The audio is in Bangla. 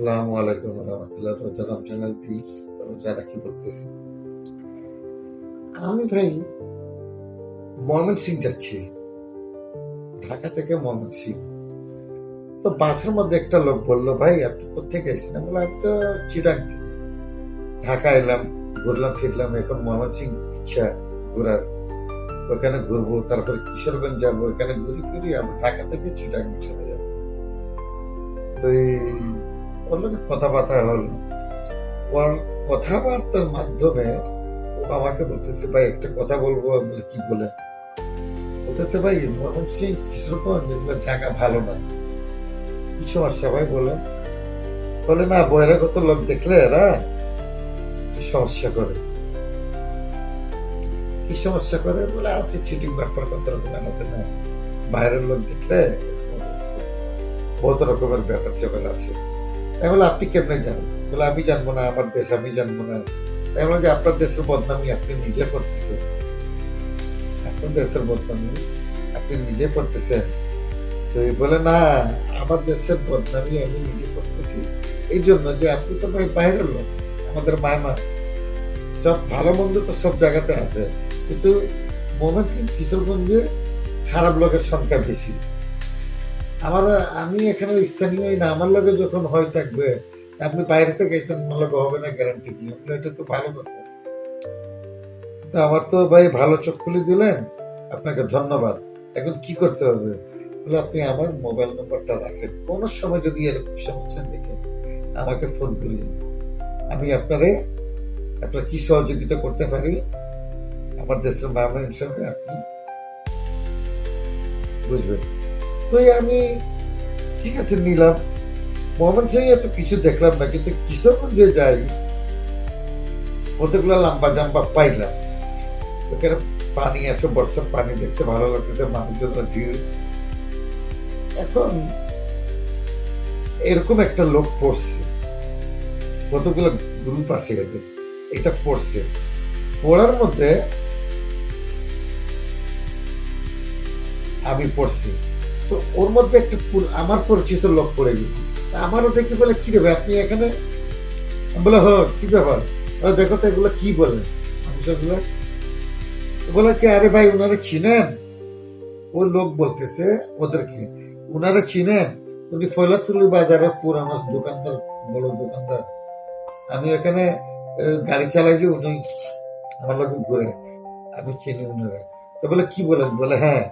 আসসালামু আলাইকুম রহমতুল্লাহ। রোজারাম চ্যানেল রোজারা কি করতেছি? আমি ভাই ময়মনসিং যাচ্ছি, ঢাকা থেকে ময়মনসিং। তো বাসের মধ্যে একটা লোক বললো, ভাই আপনি কোথেকে এসেছেন? আমি বললাম, আমি তো চিরাং থেকে ঢাকা এলাম, ঘুরলাম ফিরলাম, এখন ময়মনসিং ইচ্ছা ঘোরার, ওখানে ঘুরবো, তারপরে কিশোরগঞ্জ যাবো, এখানে ঘুরে ফিরি আমি ঢাকা থেকে চিটাং চলে যাবো। তো এই ওর লোক কথাবার্তা হলো, ওর কথাবার্তার মাধ্যমে ও আমাকে বলতেছে, ভাই একটা কথা বলবো। আমি বলি, কি বলে? বলতেছে, ভাই ময়মনসিং কিশোরগঞ্জ এগুলো জায়গা ভালো না। কি সমস্যা ভাই বলে? বলে, না বহিরাগত লোক দেখলে এরা কি সমস্যা করে। কি সমস্যা করে বলে, আছে চিটিং ব্যাপার কত রকমের আছে না, বাইরের লোক দেখলে বহুত রকমের ব্যাপার স্যাপার আছে। আমি বলে, আপনি কেমনে জানেন? বলে, আমি জানবো না, আমার দেশ আমি জানবো না। আমি বললাম যে, আপনার দেশের বদনামি আপনি নিজে করতেছেন, আপনার দেশের বদনামি আপনি নিজে করতেছেন। তো বলে, না আমার দেশের বদনামি আমি নিজে করতেছি এই জন্য যে আপনি তো ভাই বাইরের লোক, আমাদের মায়মা সব ভালো মন্দ তো সব জায়গাতে আছে, কিন্তু ময়মনসিং কিশোরগঞ্জে খারাপ লোকের সংখ্যা বেশি। আমার আমি এখানে স্থানীয় না, আমার লগে যখন হয় থাকবে, আপনি বাইরে থেকে গেছেন, আমার লগে হবে না গ্যারান্টি কি? আপনি এটা তো ভালো কথা। তো আমার তো ভাই ভালো চোখ খুলে দিলেন, আপনাকে ধন্যবাদ। এখন কি করতে হবে? বলে, আপনি আমার মোবাইল নম্বরটা রাখেন, কোন সময় যদি এরকম সমস্যা দেখেন আমাকে ফোন করিন, আমি আপনার কি সহযোগিতা করতে পারি আমার দেশের মেহমান হিসাবে আপনি বুঝবেন। তো আমি ঠিক আছে নিলাম। ময়মনসিং এত কিছু দেখলাম না, কিন্তু কিশোরগঞ্জে যাই কতগুলো লম্বা জাম্বা পাইলাম। ওখানে পানি আছে, বর্ষার পানি দেখতে ভালো লাগতেছে, মানুষজনের ভিড়। এখন এরকম একটা লোক পড়ছে, কতগুলো গ্রুপ আছে এদের, এটা পড়ছে, পড়ার মধ্যে আমি পড়ছি। তো ওর মধ্যে একটা আমার পরিচিত লোক পড়ে গেছি। আমারও দেখি, বলে, কি রে ভাই আপনি এখানে? আমি বলে, হ কি ব্যাপার? দেখো তো এগুলো কি বলে মানুষগুলো। বলে কি, আরে ভাই উনারা চিনেন? ও লোক বলতেছে ওদেরকে, উনারা চিনেন? উনি ফয়লাতুলি বাজারে পুরানো দোকানদার, বড় দোকানদার। আমি এখানে গাড়ি চালাই যে, উনি আমার লোক ঘুরে, আমি চিনি উনারা। তো বলে, কি বলেন? বলে, হ্যাঁ